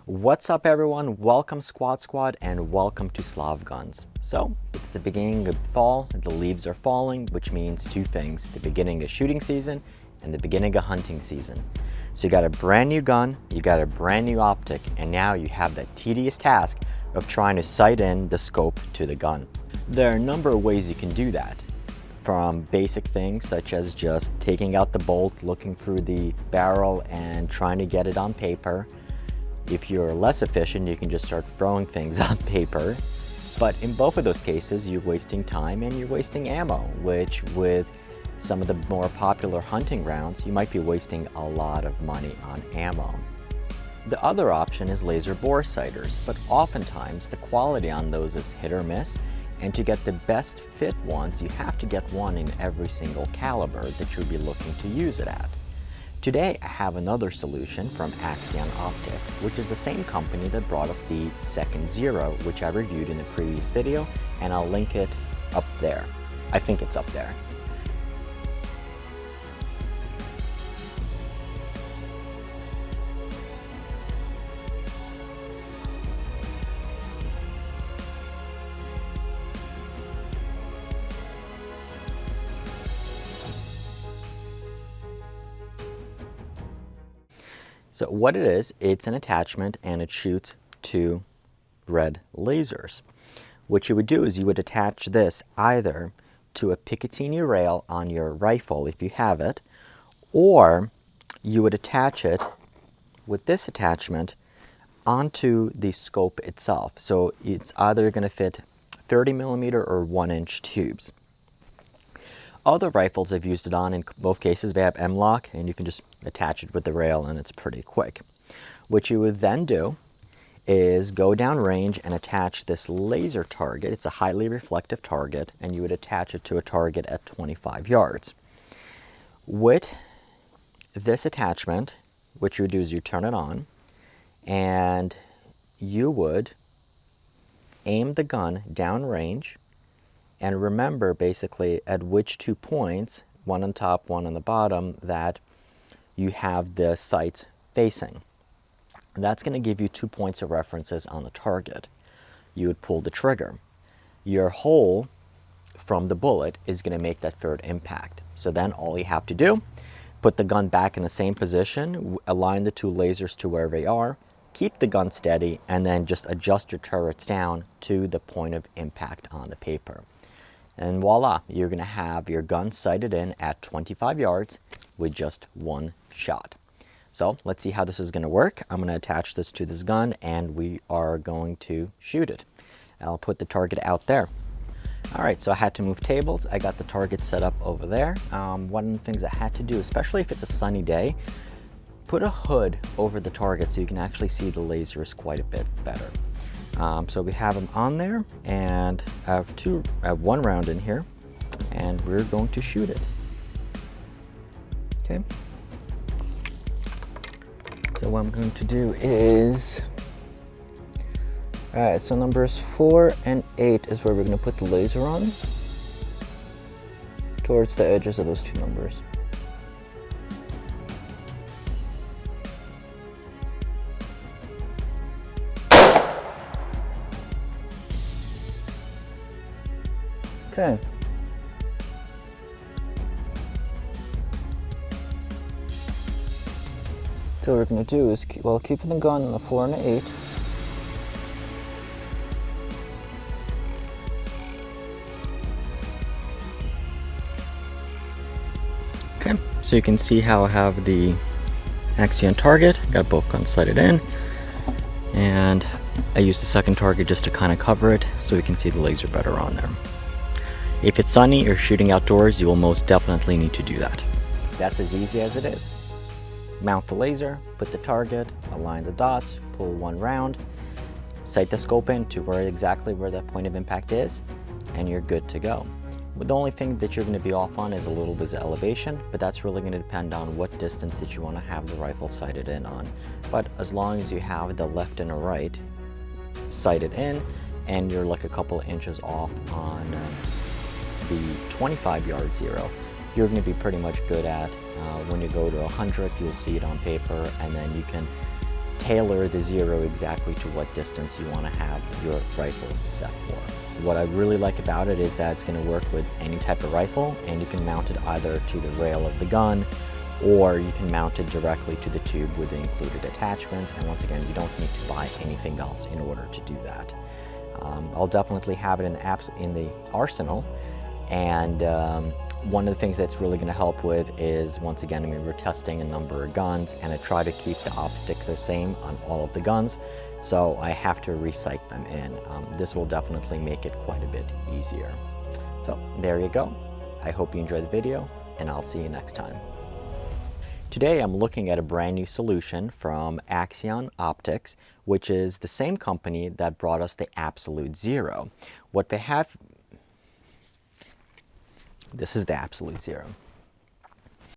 What's up everyone, welcome Squad and welcome to Slav Guns. So, it's the beginning of fall, the leaves are falling, which means two things, the beginning of shooting season and the beginning of hunting season. So you got a brand new gun, you got a brand new optic, and now you have that tedious task of trying to sight in the scope to the gun. There are a number of ways you can do that, from basic things such as just taking out the bolt, looking through the barrel and trying to get it on paper. If you're less efficient, you can just start throwing things on paper. But in both of those cases, you're wasting time and you're wasting ammo, which with some of the more popular hunting rounds, you might be wasting a lot of money on ammo. The other option is laser bore sighters, but oftentimes the quality on those is hit or miss, and to get the best fit ones, you have to get one in every single caliber that you'll be looking to use it at. Today I have another solution from Axeon Optics, which is the same company that brought us the second Zero, which I reviewed in the previous video, and I'll link it up there. I think it's up there. So what it is, it's an attachment and it shoots two red lasers. What you would do is you would attach this either to a picatinny rail on your rifle if you have it, or you would attach it with this attachment onto the scope itself. So it's either going to fit 30mm or 1-inch tubes. Other rifles I've used it on, in both cases they have M-lock, and you can just attach it with the rail and it's pretty quick. What you would then do is go down range and attach this laser target. It's a highly reflective target, and you would attach it to a target at 25 yards. With this attachment, what you would do is you turn it on and you would aim the gun down range. And remember basically at which 2 points, one on top, one on the bottom, that you have the sights facing. And that's going to give you 2 points of references on the target. You would pull the trigger. Your hole from the bullet is going to make that third impact. So then all you have to do, put the gun back in the same position, align the two lasers to where they are, keep the gun steady, and then just adjust your turrets down to the point of impact on the paper. And voila, you're going to have your gun sighted in at 25 yards with just one shot. So let's see how this is going to work. I'm going to attach this to this gun and we are going to shoot it. I'll put the target out there. Alright, so I had to move tables. I got the target set up over there. One of the things I had to do, especially if it's a sunny day, put a hood over the target so you can actually see the lasers quite a bit better. So we have them on there, and I have one round in here, and we're going to shoot it. Okay. So what I'm going to do is, alright, so numbers 4 and 8 is where we're going to put the laser on, towards the edges of those two numbers. Okay. So what we're going to do is, keeping the gun on the 4 and the 8. Okay, so you can see how I have the Axeon target, got both guns sighted in, and I used the second target just to kind of cover it so we can see the laser better on there. If it's sunny or shooting outdoors, you will most definitely need to do that. That's as easy as it is. Mount the laser, put the target, align the dots, pull one round, sight the scope in to exactly where that point of impact is, and you're good to go. But the only thing that you're going to be off on is a little bit of elevation, but that's really going to depend on what distance that you want to have the rifle sighted in on. But as long as you have the left and the right sighted in, and you're like a couple of inches off on the 25-yard zero, you're going to be pretty much good at when you go to 100, you'll see it on paper, and then you can tailor the zero exactly to what distance you want to have your rifle set for. What I really like about it is that it's going to work with any type of rifle, and you can mount it either to the rail of the gun, or you can mount it directly to the tube with the included attachments. And once again, you don't need to buy anything else in order to do that. I'll definitely have it in the arsenal, and one of the things that's really going to help with is, once again, I mean, we're testing a number of guns, and I try to keep the optics the same on all of the guns, so I have to recite them in. This will definitely make it quite a bit easier. So there you go. I hope you enjoyed the video, and I'll see you next time. Today I'm looking at a brand new solution from Axeon Optics, which is the same company that brought us the Absolute Zero. What they have, this is the Absolute Zero.